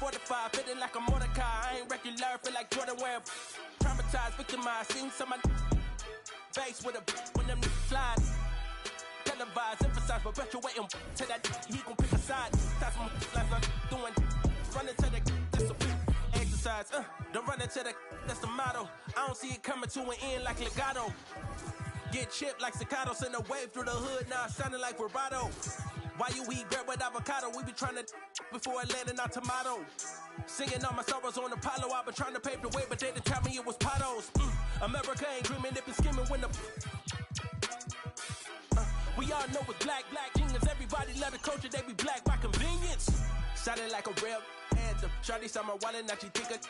fortified, feeling like a Mordecai. I ain't regular, feel like Jordan wearing. Traumatized, victimized, seen some of face with a when them slide. Televised, emphasized, perpetuating to that he gon' pick a side. That's my life I'm doing. Running to the discipline, exercise. Don't run into the that's the motto. I don't see it coming to an end like legato. Get chipped like staccato, send a wave through the hood, now sounding like vibrato. Why you eat bread with avocado? We be trying to before it landing on tomato. Singing all my sorrows on Apollo. I been trying to pave the way, but they didn't tell me it was potholes. America ain't dreaming, they been skimming when the we all know it's black genius. Everybody love the culture, they be black by convenience. Sounding like a real anthem. Shawty saw my wallet, now she think it.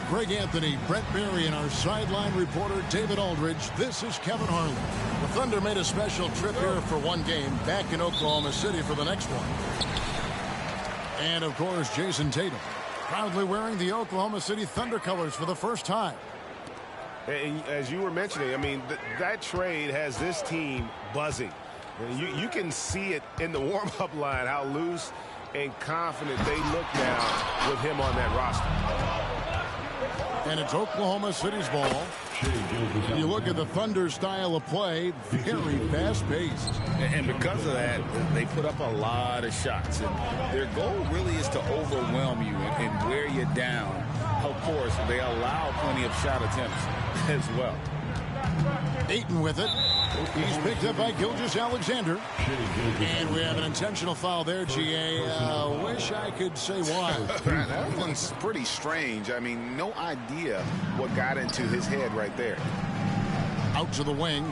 Greg Anthony, Brett Berry, and our sideline reporter David Aldridge. This is Kevin Harlan. The Thunder made a special trip here for one game, back in Oklahoma City for the next one. And, of course, Jason Tatum, proudly wearing the Oklahoma City Thunder colors for the first time. And as you were mentioning, I mean, that trade has this team buzzing. You can see it in the warm-up line, how loose and confident they look now with him on that roster. And it's Oklahoma City's ball. You look at the Thunder style of play, very fast-paced. And because of that, they put up a lot of shots. And their goal really is to overwhelm you and wear you down. Of course, they allow plenty of shot attempts as well. Ayton with it. He's picked up by Gilgeous-Alexander. And we have an intentional foul there, G.A. Wish I could say why. That one's pretty strange. I mean, no idea what got into his head right there. Out to the wing.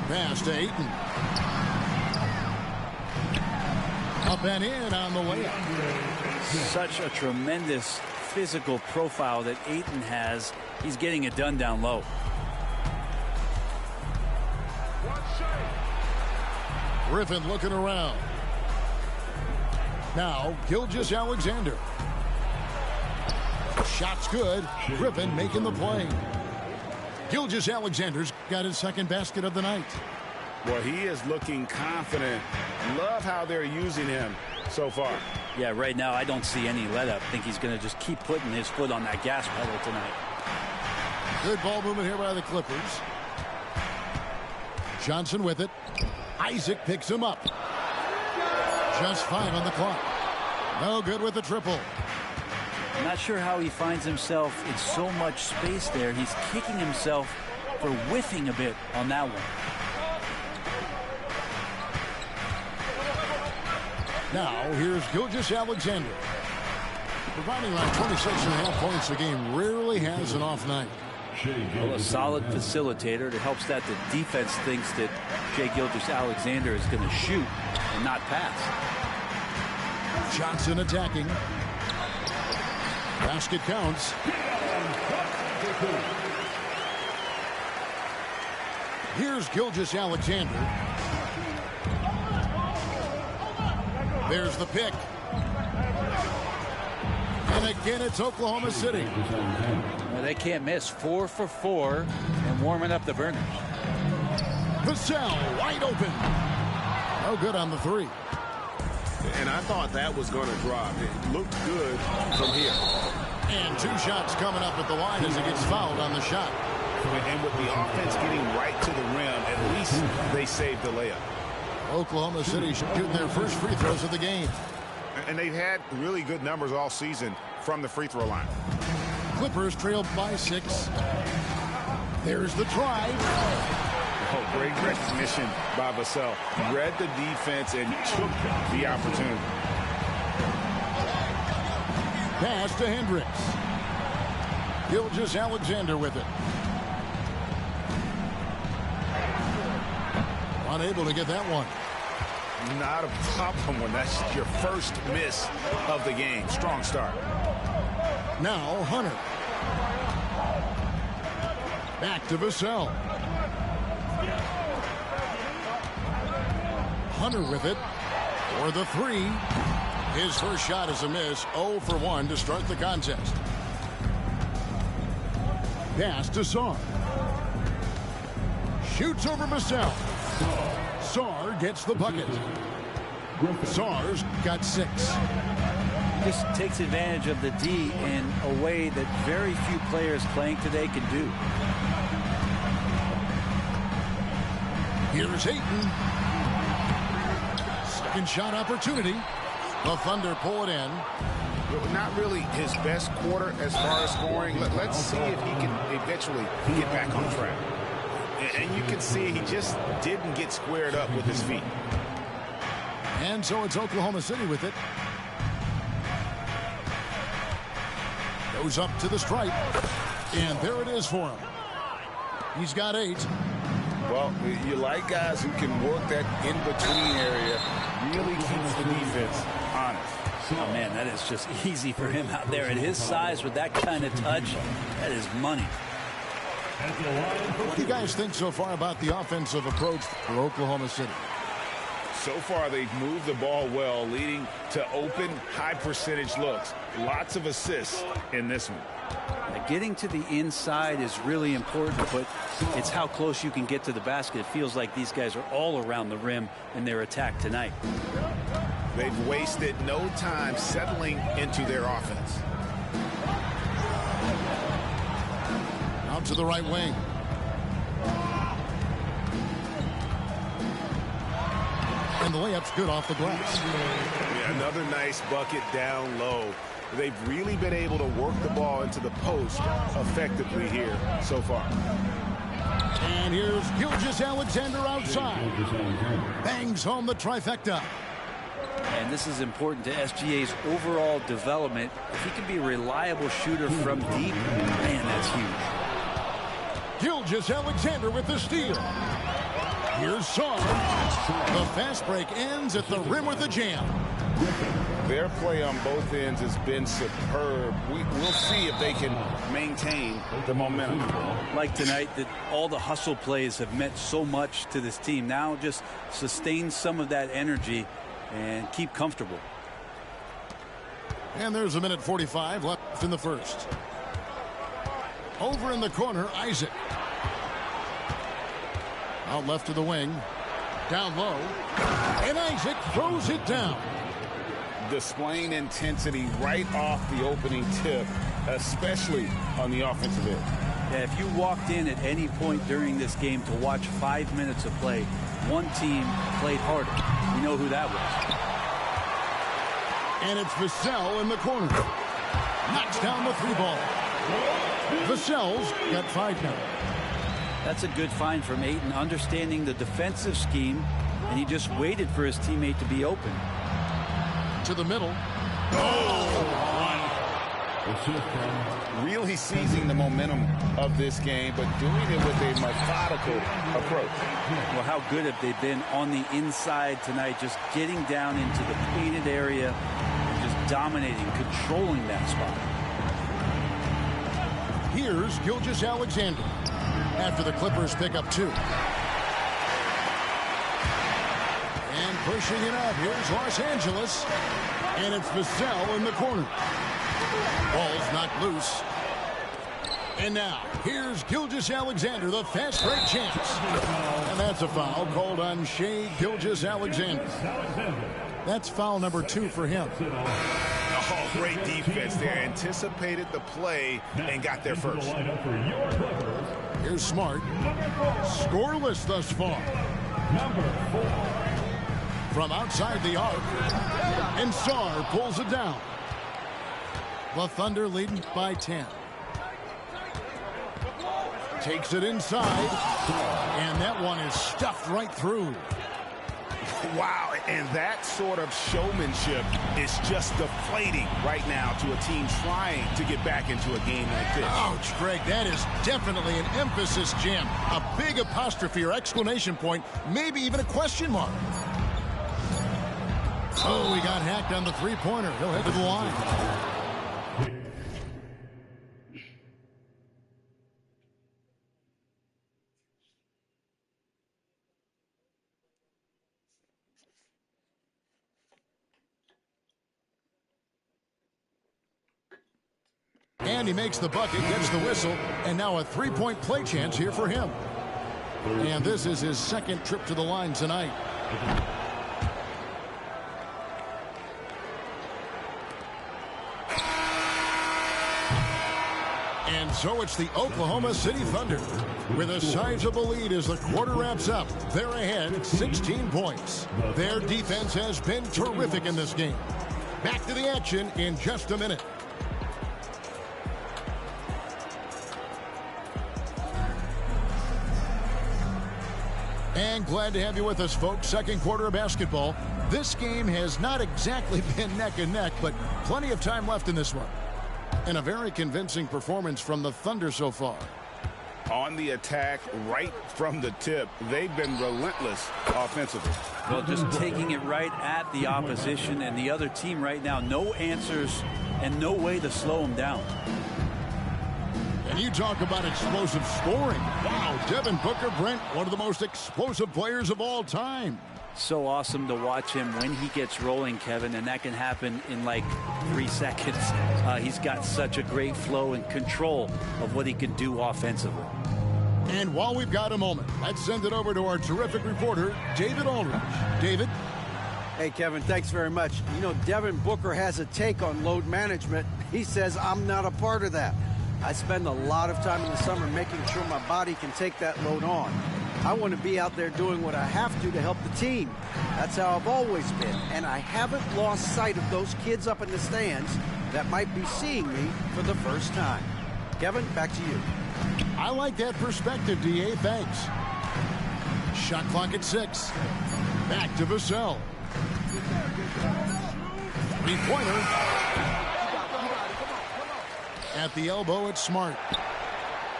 Pass to Ayton. Up and in on the layup. Such a tremendous physical profile that Ayton has. He's getting it done down low. Griffin looking around. Now, Gilgeous-Alexander. Shot's good. Griffin making the play. Gilgeous-Alexander's got his second basket of the night. Well, he is looking confident. Love how they're using him so far. Yeah, right now I don't see any let up. I think he's going to just keep putting his foot on that gas pedal tonight. Good ball movement here by the Clippers. Johnson with it. Isaac picks him up. Just 5 on the clock. No good with the triple. I'm not sure how he finds himself in so much space there. He's kicking himself for whiffing a bit on that one. Now, here's Gilgeous-Alexander. Providing around 26.5 points a game, rarely has an off night. Well, a solid facilitator. It helps that the defense thinks that Shai Gilgeous-Alexander is going to shoot and not pass. Johnson attacking. Basket counts. Here's Gilgeous-Alexander. There's the pick. And again, it's Oklahoma City. Well, they can't miss. 4 for 4 and warming up the burners. Vassell wide open. No good on the three. And I thought that was going to drop. It looked good from here. And 2 shots coming up at the line as he gets fouled on the shot. And with the offense getting right to the rim, at least they saved the layup. Oklahoma City shooting their first free throws of the game. And they've had really good numbers all season from the free throw line. Clippers trailed by 6. There's the drive. Oh, great recognition by Vassell. Read the defense and took the opportunity. Pass to Hendricks. Gilgeous-Alexander with it. Unable to get that one. Not a problem when that's your first miss of the game. Strong start. Now Hunter. Back to Vassell. Hunter with it for the 3. His first shot is a miss. 0 for 1 to start the contest. Pass to Sarr. Shoots over Vassell. Sarr gets the bucket. Sarr's got 6. Just takes advantage of the D in a way that very few players playing today can do. Here's Ayton. Second shot opportunity. The Thunder pull it in. Not really his best quarter as far as scoring. Let's see if he can eventually get back on track. And you can see he just didn't get squared up with his feet. And so it's Oklahoma City with it. Goes up to the stripe. And there it is for him. He's got 8. Well, you like guys who can work that in-between area. Really keeps the defense honest. Oh, man, that is just easy for him out there. At his size with that kind of touch, that is money. What do you guys think so far about the offensive approach for Oklahoma City? So far, they've moved the ball well, leading to open, high-percentage looks. Lots of assists in this one. Getting to the inside is really important, but it's how close you can get to the basket. It feels like these guys are all around the rim in their attack tonight. They've wasted no time settling into their offense. Out to the right wing. And the layup's good off the glass. Yeah, another nice bucket down low. They've really been able to work the ball into the post effectively here so far. And here's Gilgeous-Alexander outside. Bangs home the trifecta. And this is important to SGA's overall development. If he can be a reliable shooter from deep, man, that's huge. Gilgeous-Alexander with the steal. Here's Sarr. The fast break ends at the rim with a jam. Their play on both ends has been superb. We'll see if they can maintain the momentum. Like tonight, that all the hustle plays have meant so much to this team. Now just sustain some of that energy and keep comfortable. And there's 1:45 left in the first. Over in the corner, Isaac. Out left to the wing. Down low. And Isaac throws it down. Displaying intensity right off the opening tip, especially on the offensive end. Yeah, if you walked in at any point during this game to watch 5 minutes of play, one team played harder. We know who that was. And it's Vassell in the corner. Knocks down the 3-ball. Vassell's got 5 now. That's a good find from Ayton, understanding the defensive scheme, and he just waited for his teammate to be open. To the middle. Really seizing the momentum of this game, but doing it with a methodical approach. Well, how good have they been on the inside tonight, just getting down into the painted area and just dominating, controlling that spot. Here's Gilgeous-Alexander after the Clippers pick up 2. And pushing it up, here's Los Angeles. And it's Vassell in the corner. Ball's knocked loose. And now, here's Gilgeous-Alexander, the fast break chance. And that's a foul called on Shai Gilgeous-Alexander. That's foul number 2 for him. Oh, great defense there. Anticipated the play and got there first. Here's Smart. Scoreless thus far. From outside the arc. And Sarr pulls it down. The Thunder leading by 10. Takes it inside. And that one is stuffed right through. Wow, and that sort of showmanship is just deflating right now to a team trying to get back into a game like this. Ouch, Greg, that is definitely an emphasis jam. A big apostrophe or exclamation point, maybe even a question mark. Oh, he got hacked on the 3-pointer. He'll head to the line. And he makes the bucket, gets the whistle, and now a 3-point play chance here for him. And this is his second trip to the line tonight. And so it's the Oklahoma City Thunder with a sizable lead as the quarter wraps up. They're ahead 16 points. Their defense has been terrific in this game. Back to the action in just a minute. And glad to have you with us, folks. Second quarter of basketball. This game has not exactly been neck and neck, but plenty of time left in this one. And a very convincing performance from the Thunder so far. On the attack right from the tip, they've been relentless offensively. Well, just taking it right at the opposition and the other team right now. No answers and no way to slow them down. And you talk about explosive scoring. Wow, Devin Booker, Brent, one of the most explosive players of all time. So awesome to watch him when he gets rolling, Kevin, and that can happen in like 3 seconds. He's got such a great flow and control of what he can do offensively. And while we've got a moment, let's send it over to our terrific reporter, David Aldridge. David? Hey, Kevin, thanks very much. You know, Devin Booker has a take on load management. He says, I'm not a part of that. I spend a lot of time in the summer making sure my body can take that load on. I want to be out there doing what I have to help the team. That's how I've always been, and I haven't lost sight of those kids up in the stands that might be seeing me for the first time. Kevin, back to you. I like that perspective, D.A. Thanks. Shot clock at 6. Back to Vassell. 3-pointer. At the elbow, it's Smart.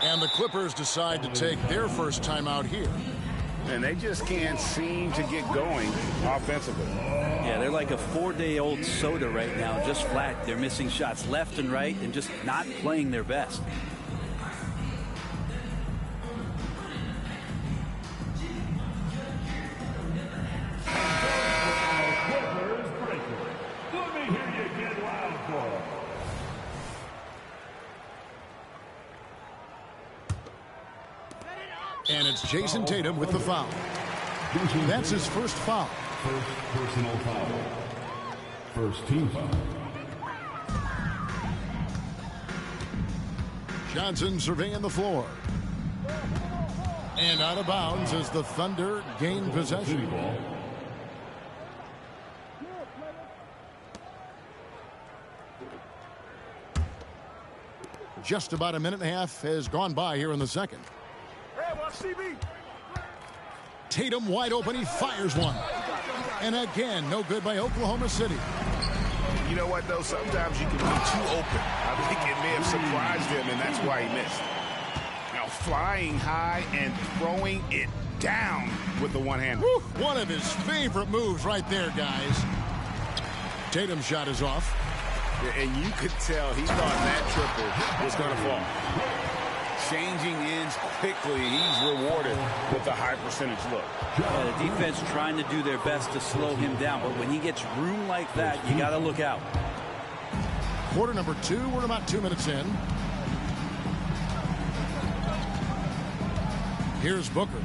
And the Clippers decide to take their first timeout here. And they just can't seem to get going offensively. Yeah, they're like a 4-day-old soda right now, just flat. They're missing shots left and right and just not playing their best. Let me hear you get loud for And it's Jason Tatum with the foul. That's his first foul. First personal foul. First team foul. Johnson surveying the floor. And out of bounds as the Thunder gain possession. Just about a minute and a half has gone by here in the second. Tatum wide open. He fires one. And again, no good by Oklahoma City. You know what, though? Sometimes you can be too open. I think it may have surprised him, and that's why he missed. Now flying high and throwing it down with the one-hander. One of his favorite moves right there, guys. Tatum's shot is off. And you could tell he thought that triple was going to fall. Changing ends quickly. He's rewarded with a high percentage look. The defense trying to do their best to slow him down, but when he gets room like that, you got to look out. Quarter number 2. We're about 2 minutes in. Here's Booker.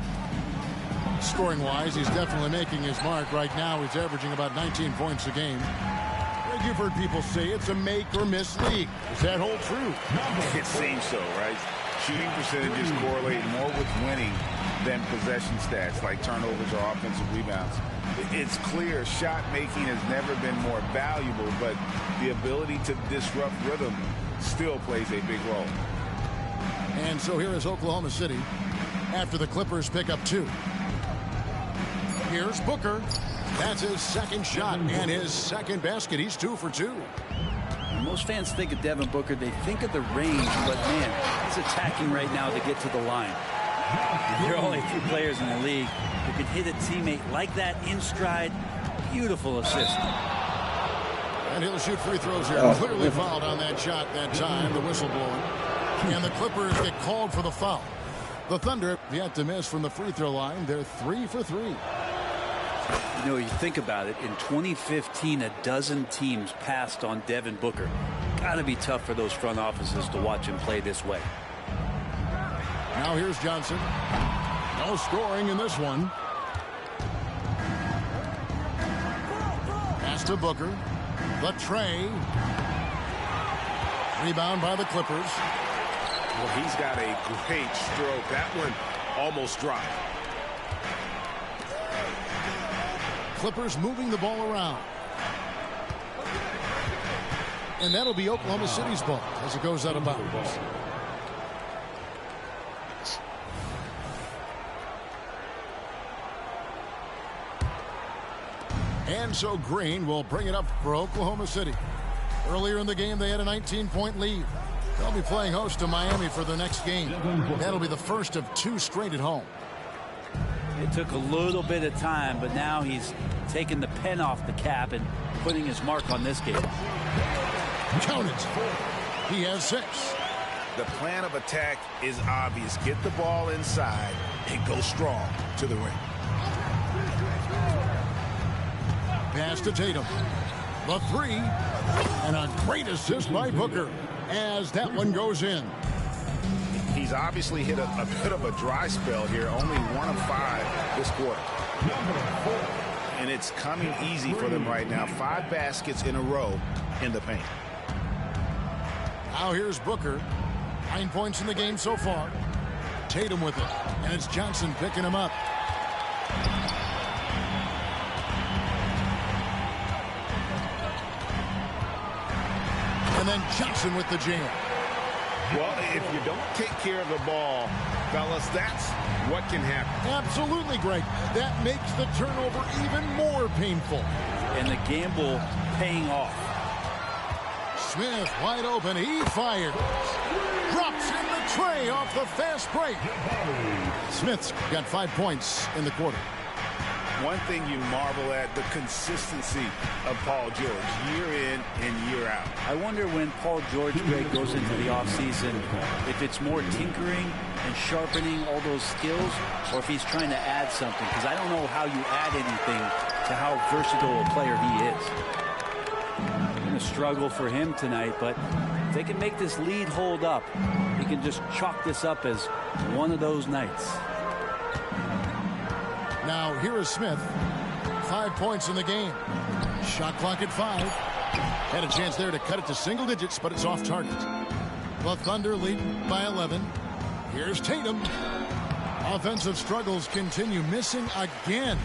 Scoring-wise, he's definitely making his mark. Right now, he's averaging about 19 points a game. You've heard people say it's a make-or-miss league. Does that hold true? It seems so, right? Shooting percentages correlate more with winning than possession stats like turnovers or offensive rebounds. It's clear shot making has never been more valuable, but the ability to disrupt rhythm still plays a big role. And so here is Oklahoma City after the Clippers pick up 2. Here's Booker. That's his second shot and his second basket. He's 2 for 2. Most fans think of Devin Booker, they think of the range, but man, he's attacking right now to get to the line. There are only 2 players in the league who can hit a teammate like that in stride. Beautiful assist. And he'll shoot free throws here. Clearly fouled on that shot that time, the whistle blowing. And the Clippers get called for the foul. The Thunder yet to miss from the free throw line. They're 3 for 3. You know, you think about it, in 2015, a dozen teams passed on Devin Booker. Got to be tough for those front offices to watch him play this way. Now here's Johnson. No scoring in this one. Pass to Booker. The tray. Rebound by the Clippers. Well, he's got a great stroke. That one almost dropped. Clippers moving the ball around. And that'll be Oklahoma City's ball as it goes out of bounds. And so Green will bring it up for Oklahoma City. Earlier in the game, they had a 19-point lead. They'll be playing host to Miami for the next game. That'll be the first of 2 straight at home. It took a little bit of time, but now he's taking the pen off the cap and putting his mark on this game. Count it. He has 6. The plan of attack is obvious. Get the ball inside and go strong to the ring. Pass to Tatum. The 3. And a great assist by Booker as that one goes in. He's obviously hit a bit of a dry spell here. Only 1 of 5 this quarter. And it's coming easy for them right now. 5 baskets in a row in the paint. Now here's Booker. 9 points in the game so far. Tatum with it. And it's Johnson picking him up. And then Johnson with the jam. Well, if you don't take care of the ball, fellas, that's what can happen. Absolutely, Greg. That makes the turnover even more painful. And the gamble paying off. Smith wide open. He fires. Drops in the tray off the fast break. Smith's got 5 points in the quarter. One thing you marvel at, the consistency of Paul George, year in and year out. I wonder when Paul George, Greg, goes into the offseason, if it's more tinkering and sharpening all those skills, or if he's trying to add something. Because I don't know how you add anything to how versatile a player he is. It's going to struggle for him tonight, but if they can make this lead hold up, he can just chalk this up as one of those nights. Now here is Smith. 5 points in the game. Shot clock at 5. Had a chance there to cut it to single digits, but it's off target. The Thunder lead by 11. Here's Tatum. Offensive struggles continue, missing again.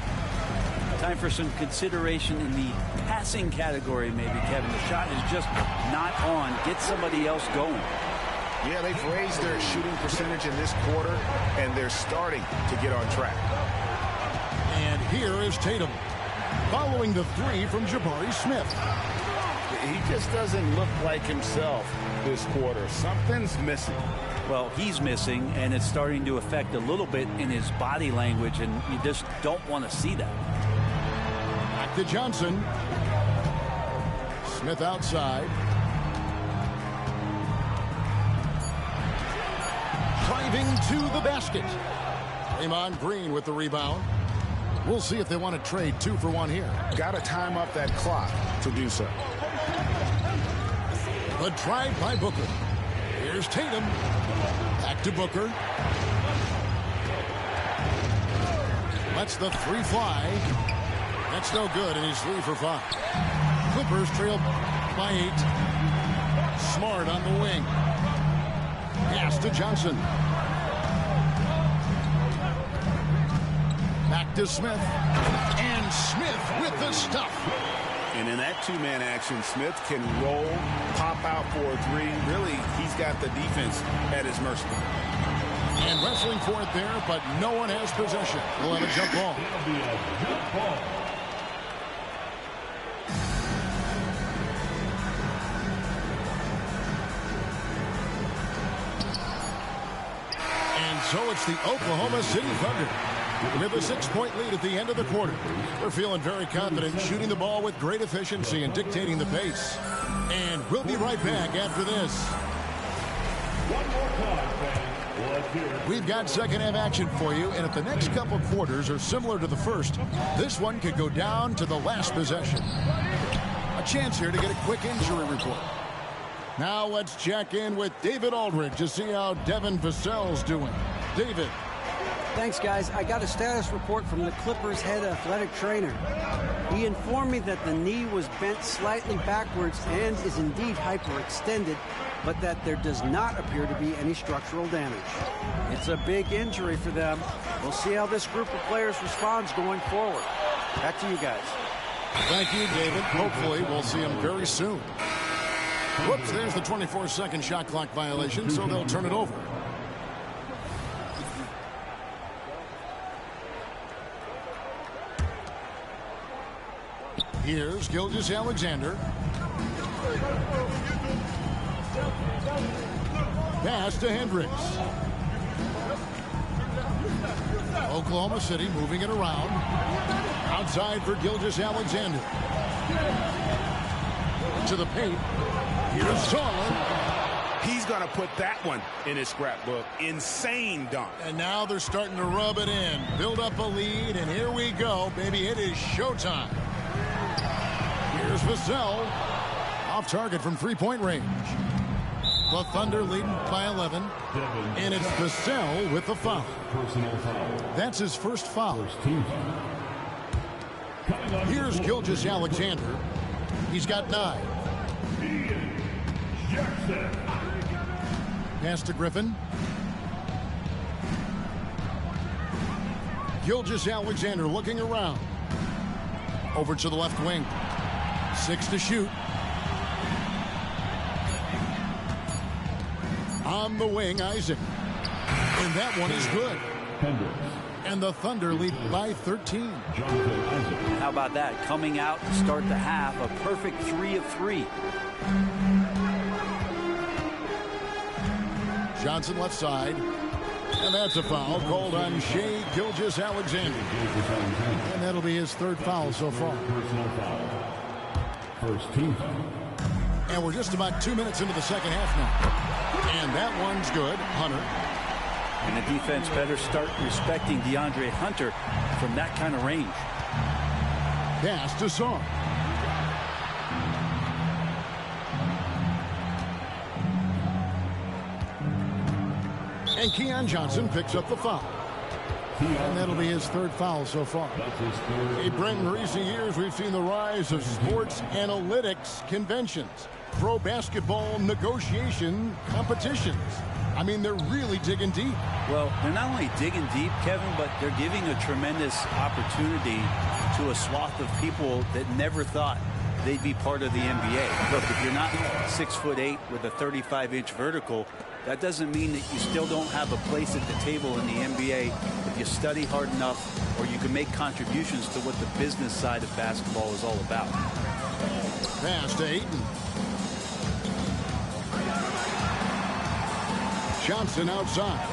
Time for some consideration in the passing category, maybe, Kevin. The shot is just not on. Get somebody else going. Yeah, they've raised their shooting percentage in this quarter, and they're starting to get on track. And here is Tatum, following the 3 from Jabari Smith. He just doesn't look like himself this quarter. Something's missing. Well, he's missing, and it's starting to affect a little bit in his body language, and you just don't want to see that. Back to Johnson. Smith outside. Driving to the basket. Draymond Green with the rebound. We'll see if they want to trade 2 for 1 here. Got to time up that clock to do so. The drive by Booker. Here's Tatum. Back to Booker. Lets the 3 fly. That's no good, and he's 3 for 5. Clippers trail by 8. Smart on the wing. Pass to Johnson. Back to Smith. And Smith with the stuff. And in that two-man action, Smith can roll, pop out for a 3. Really, he's got the defense at his mercy. And wrestling for it there, but no one has possession. We'll have a jump ball. And so it's the Oklahoma City Thunder with a 6-point lead at the end of the quarter. We're feeling very confident, shooting the ball with great efficiency and dictating the pace. And we'll be right back after this. One more time, fans. We've got second half action for you, and if the next couple quarters are similar to the first, this one could go down to the last possession. A chance here to get a quick injury report. Now let's check in with David Aldridge to see how Devin Vassell's doing. David. Thanks, guys. I got a status report from the Clippers' head athletic trainer. He informed me that the knee was bent slightly backwards and is indeed hyperextended, but that there does not appear to be any structural damage. It's a big injury for them. We'll see how this group of players responds going forward. Back to you guys. Thank you, David. Hopefully we'll see him very soon. Whoops, there's the 24-second shot clock violation, so they'll turn it over. Here's Gilgeous-Alexander. Pass to Hendricks. Oklahoma City moving it around. Outside for Gilgeous-Alexander. To the paint. Here's Garland. He's going to put that one in his scrapbook. Insane dunk. And now they're starting to rub it in. Build up a lead, and here we go, baby. It is showtime. Here's Vassell. Off target from three-point range. The Thunder leading by 11. And it's Vassell with the foul. Personal foul. That's his first foul. First team. Here's Gilgeous-Alexander. He's got 9. Pass to Griffin. Gilgeous-Alexander looking around. Over to the left wing. 6 to shoot. On the wing, Isaac. And that one is good. Hendricks. And the Thunder lead by 13. Jonathan Isaac. How about that? Coming out to start the half, a perfect 3 of 3. Johnson left side. And that's a foul called on Shai Gilgeous-Alexander. And that'll be his third foul so far. Personal foul. First team foul. And we're just about 2 minutes into the second half now. And that one's good. Hunter. And the defense better start respecting DeAndre Hunter from that kind of range. Pass to Song. And Keon Johnson picks up the foul. And that'll be his third foul so far. Hey, Brent, in recent years, we've seen the rise of sports analytics conventions, pro basketball negotiation competitions. I mean, they're really digging deep. Well, they're not only digging deep, Kevin, but they're giving a tremendous opportunity to a swath of people that never thought they'd be part of the NBA. Look, if you're not 6'8" with a 35-inch vertical, that doesn't mean that you still don't have a place at the table in the NBA if you study hard enough, or you can make contributions to what the business side of basketball is all about. Pass to Ayton. Johnson outside.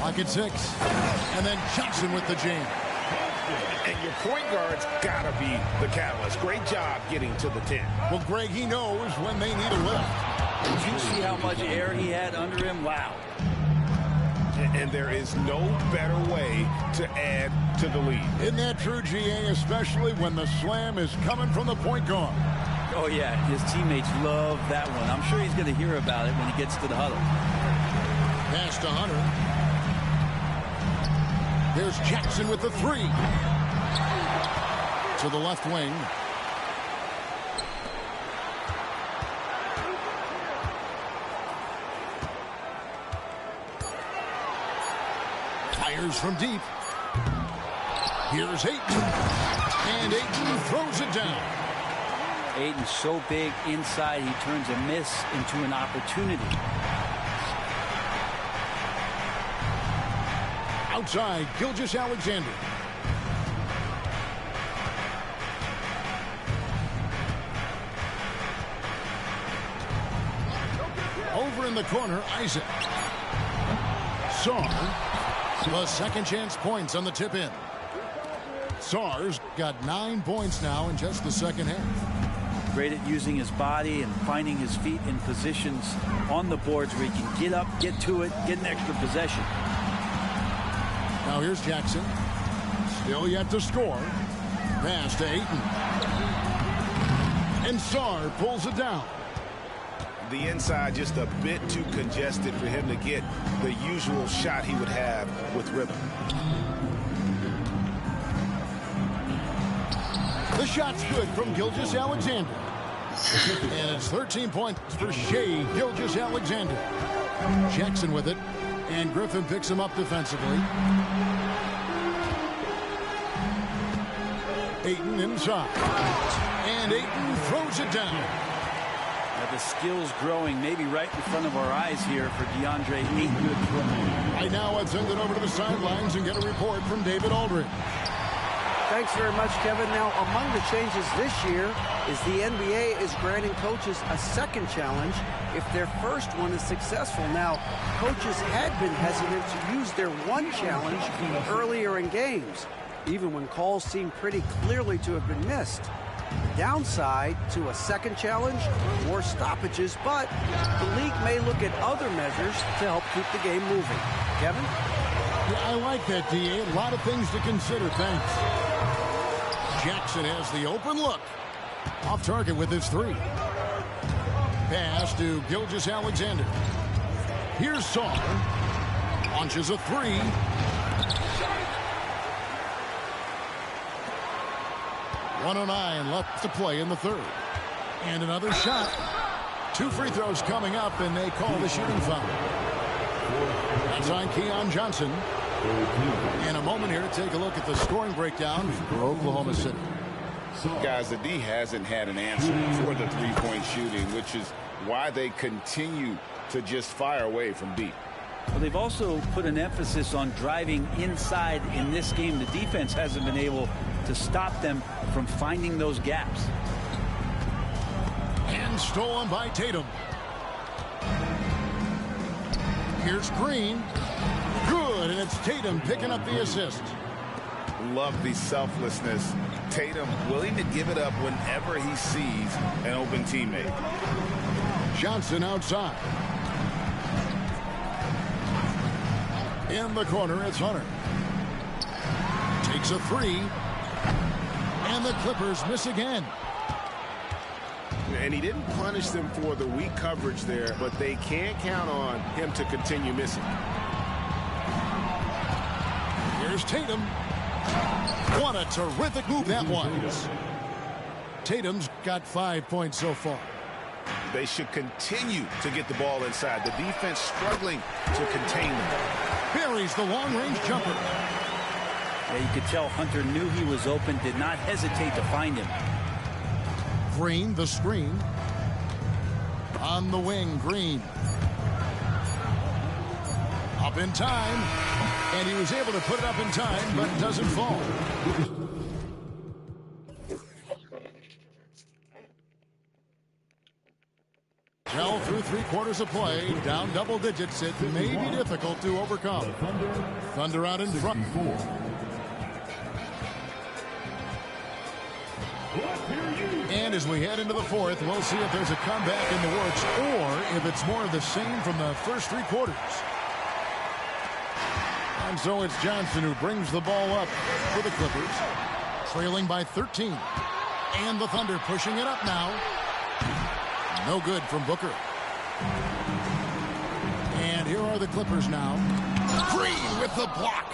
Lock at 6. And then Johnson with the jam. And your point guard's got to be the catalyst. Great job getting to the 10. Well, Greg, he knows when they need a lift. Did you see how much air he had under him? Wow. And there is no better way to add to the lead. Isn't that true, GA, especially when the slam is coming from the point guard? Oh, yeah. His teammates love that one. I'm sure he's going to hear about it when he gets to the huddle. Pass to Hunter. There's Jackson with the 3. To the left wing. Fires from deep. Here's Ayton. And Ayton throws it down. Ayton's so big inside, he turns a miss into an opportunity. Outside, Gilgeous-Alexander. Over in the corner, Isaac. Sarr, the second chance points on the tip in. Sarr's got 9 points now in just the second half. Great at using his body and finding his feet in positions on the boards where he can get up, get to it, get an extra possession. Now here's Jackson. Still yet to score. Pass to Ayton. And Sarr pulls it down. The inside just a bit too congested for him to get the usual shot he would have with rhythm. The shot's good from Gilgeous-Alexander. And it's 13 points for Shai Gilgeous-Alexander. Jackson with it. And Griffin picks him up defensively. Ayton inside. And Ayton throws it down. Now the skill's growing maybe right in front of our eyes here for DeAndre Ayton. Right now, let's send it over to the sidelines and get a report from David Aldridge. Thanks very much, Kevin. Now, among the changes this year is the NBA is granting coaches a second challenge if their first one is successful. Now, coaches had been hesitant to use their one challenge earlier in games, even when calls seemed pretty clearly to have been missed. Downside to a second challenge, more stoppages, but the league may look at other measures to help keep the game moving. Kevin? Yeah, I like that, DA. A lot of things to consider. Thanks. Jackson has the open look. Off target with his 3. Pass to Gilgeous-Alexander. Here's Sarr. Launches a 3. .109 left to play in the third. And another shot. 2 free throws coming up, and they call the shooting foul. That's on Keon Johnson. In a moment here to take a look at the scoring breakdown for Oklahoma City. Guys, the D hasn't had an answer for the three-point shooting, which is why they continue to just fire away from deep. Well, they've also put an emphasis on driving inside in this game. The defense hasn't been able to stop them from finding those gaps. And stolen by Tatum. Here's Green. Good, and it's Tatum picking up the assist. Love the selflessness. Tatum willing to give it up whenever he sees an open teammate. Johnson outside. In the corner, it's Hunter. Takes a 3. And the Clippers miss again. And he didn't punish them for the weak coverage there, but they can't count on him to continue missing. Here's Tatum. What a terrific move that was. Tatum's got 5 points so far. They should continue to get the ball inside. The defense struggling to contain them. Buries the long-range jumper. Yeah, you could tell Hunter knew he was open, did not hesitate to find him. Green, the screen. On the wing, Green. Up in time. And he was able to put it up in time, but it doesn't fall. Well, through 3 quarters of play, down double digits, it may be difficult to overcome. Thunder out in front. And as we head into the fourth, we'll see if there's a comeback in the works or if it's more of the same from the first 3 quarters. And so it's Johnson who brings the ball up for the Clippers, trailing by 13. And the Thunder pushing it up now. No good from Booker. And here are the Clippers now. Green with the block.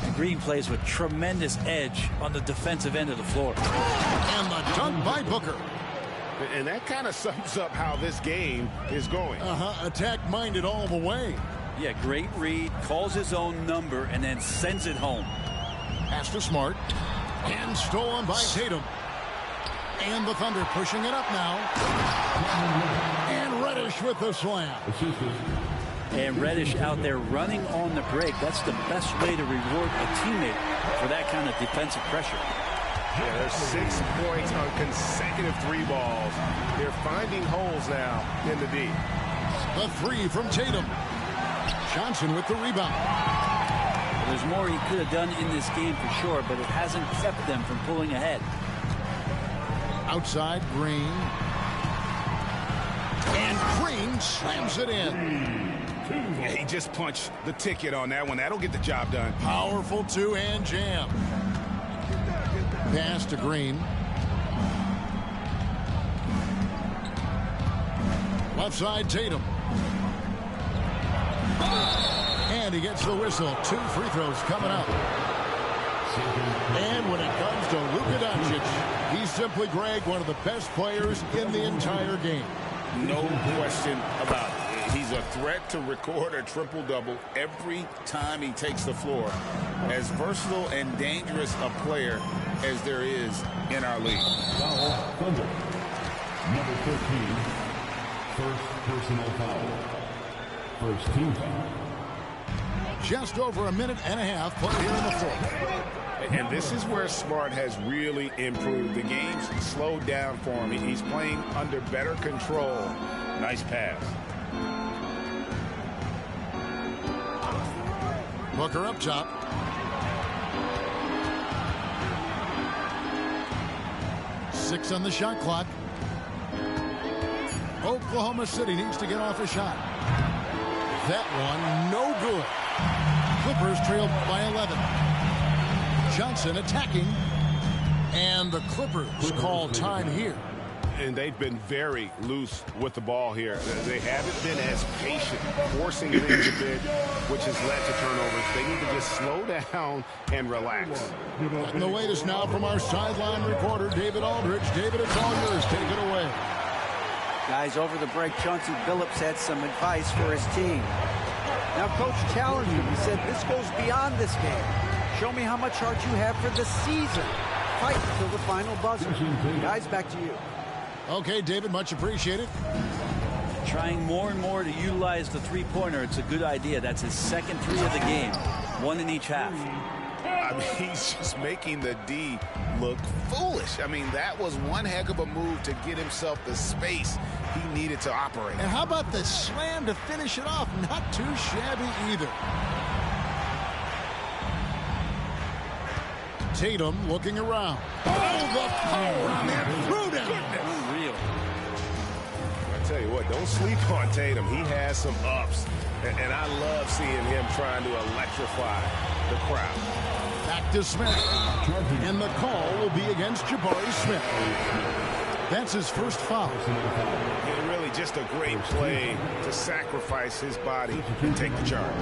And Green plays with tremendous edge on the defensive end of the floor. And the dunk by Booker. And that kind of sums up how this game is going. Attack-minded all the way. Yeah, great read, calls his own number, and then sends it home. Pass to Smart. And stolen by Tatum. And the Thunder pushing it up now. And Reddish with the slam. And Reddish out there running on the break. That's the best way to reward a teammate for that kind of defensive pressure. Yeah, there's 6 points on consecutive 3 balls. They're finding holes now in the D. The 3 from Tatum. Johnson with the rebound. There's more he could have done in this game for sure, but it hasn't kept them from pulling ahead. Outside, Green. And Green slams it in. Yeah, he just punched the ticket on that one. That'll get the job done. Powerful 2-hand jam. Pass to Green. Left side, Tatum. And he gets the whistle. 2 free throws coming up. And when it comes to Luka Doncic, he's simply, Greg, one of the best players in the entire game. No question about it. He's a threat to record a triple-double every time he takes the floor. As versatile and dangerous a player as there is in our league. Thunder. Number 13. First personal foul. First team foul. Just over a minute and a half played here in the fourth. And this is where Smart has really improved. The game's slowed down for him. He's playing under better control. Nice pass. Booker up top. Six on the shot clock. Oklahoma City needs to get off a shot. That one, no good. Clippers trailed by 11. Johnson attacking. And the Clippers call time here. And they've been very loose with the ball here. They haven't been as patient, forcing things a bit, which has led to turnovers. They need to just slow down and relax. And the latest now from our sideline reporter, David Aldridge. David, it's all yours. Take it away. Guys, over the break, Chauncey Billups had some advice for his team. Now, Coach challenged him. He said, this goes beyond this game. Show me how much heart you have for the season. Fight till the final buzzer. Guys, back to you. Okay, David, much appreciated. Trying more and more to utilize the three-pointer. It's a good idea. That's his second 3 of the game. 1 in each half. I mean, he's just making the D look foolish. I mean, that was one heck of a move to get himself the space he needed to operate. And how about the slam to finish it off? Not too shabby either. Tatum looking around. Oh, the power on that throwdown. Unreal. I tell you what, don't sleep on Tatum. He has some ups. And I love seeing him trying to electrify the crowd. Back to Smith. And the call will be against Jabari Smith. That's his first foul. And really just a great play to sacrifice his body and take the charge.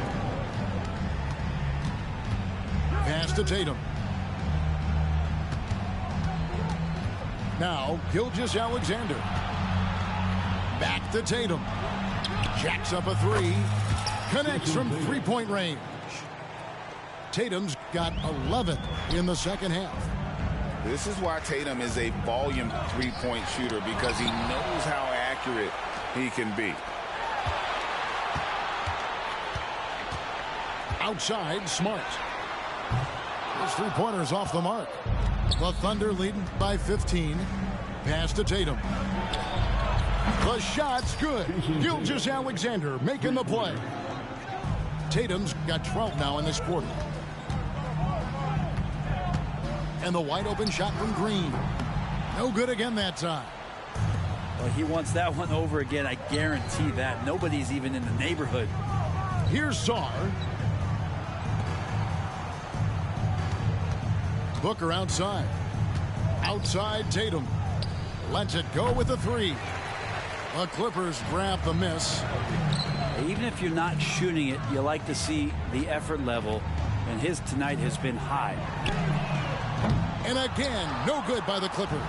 to Tatum. Now, Gilgeous-Alexander. Back to Tatum. Jacks up a three. Connects from three-point range. Tatum's got 11 in the second half. This is why Tatum is a volume three-point shooter, because he knows how accurate he can be. Outside, Smart. His three-pointer's off the mark. The Thunder leading by 15. Pass to Tatum. The shot's good. Gilgeous-Alexander making the play. Tatum's got 12 now in this quarter. And the wide open shot from Green. No good again that time. Well, he wants that one over again. I guarantee that. Nobody's even in the neighborhood. Here's Sarr. Booker outside. Outside Tatum. Lets it go with the three. The Clippers grab the miss. Even if you're not shooting it, you like to see the effort level, and his tonight has been high. And again, no good by the Clippers.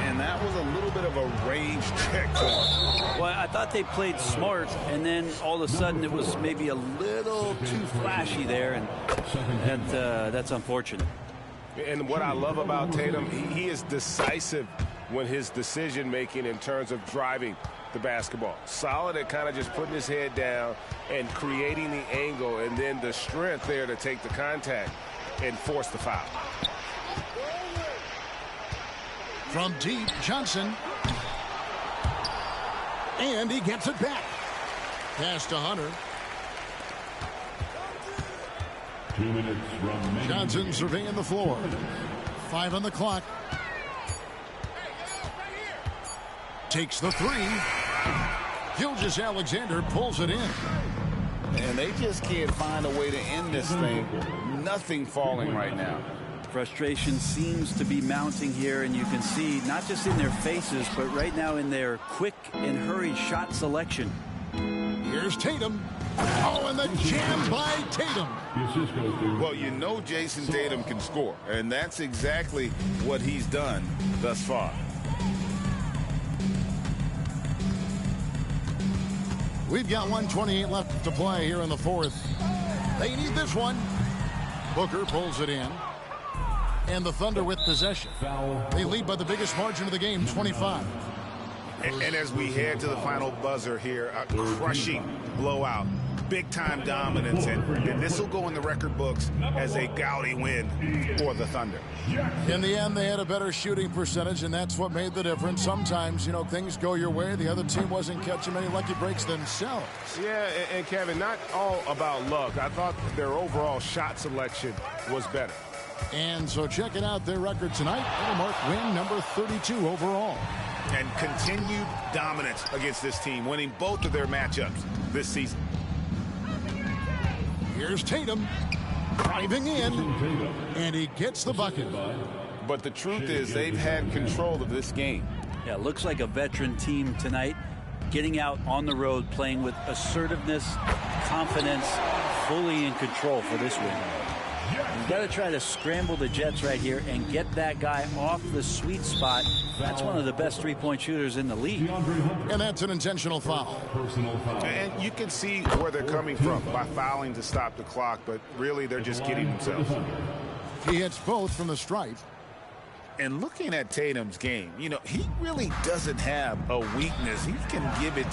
And that was a little bit of a range check for him. Well, I thought they played smart, and then all of a sudden it was maybe a little too flashy there, and that's unfortunate. And what I love about Tatum, he is decisive when his decision-making in terms of driving the basketball. Solid at kind of just putting his head down and creating the angle, and then the strength there to take the contact and force the foul. From deep, Johnson. And he gets it back. Pass to Hunter. 2 minutes from Johnson surveying the floor. 5 on the clock. Takes the three. Gilgeous-Alexander pulls it in. And they just can't find a way to end this thing. Nothing falling right now. Frustration seems to be mounting here, and you can see not just in their faces, but right now in their quick and hurried shot selection. Here's Tatum. Oh, and the jam by Tatum. Well, you know Jason Tatum can score, and that's exactly what he's done thus far. We've got 1:28 left to play here in the fourth. They need this one. Booker pulls it in. And the Thunder with possession. They lead by the biggest margin of the game, 25. And as we head to the final buzzer here, a crushing blowout, big-time dominance, and this will go in the record books as a gaudy win for the Thunder. In the end, they had a better shooting percentage, and that's what made the difference. Sometimes, you know, things go your way. The other team wasn't catching many lucky breaks themselves. Yeah, and Kevin, not all about luck. I thought their overall shot selection was better. And so checking out their record tonight, it'll mark win number 32 overall. And continued dominance against this team, winning both of their matchups this season. Here's Tatum driving in, and he gets the bucket. But the truth is they've had control of this game. Yeah, looks like a veteran team tonight, getting out on the road, playing with assertiveness, confidence, fully in control for this win. You've got to try to scramble the Jets right here and get that guy off the sweet spot. That's one of the best three-point shooters in the league. And that's an intentional foul. And you can see where they're coming from by fouling to stop the clock, but really they're just kidding themselves. He hits both from the stripe. And looking at Tatum's game, you know, he really doesn't have a weakness. He can give it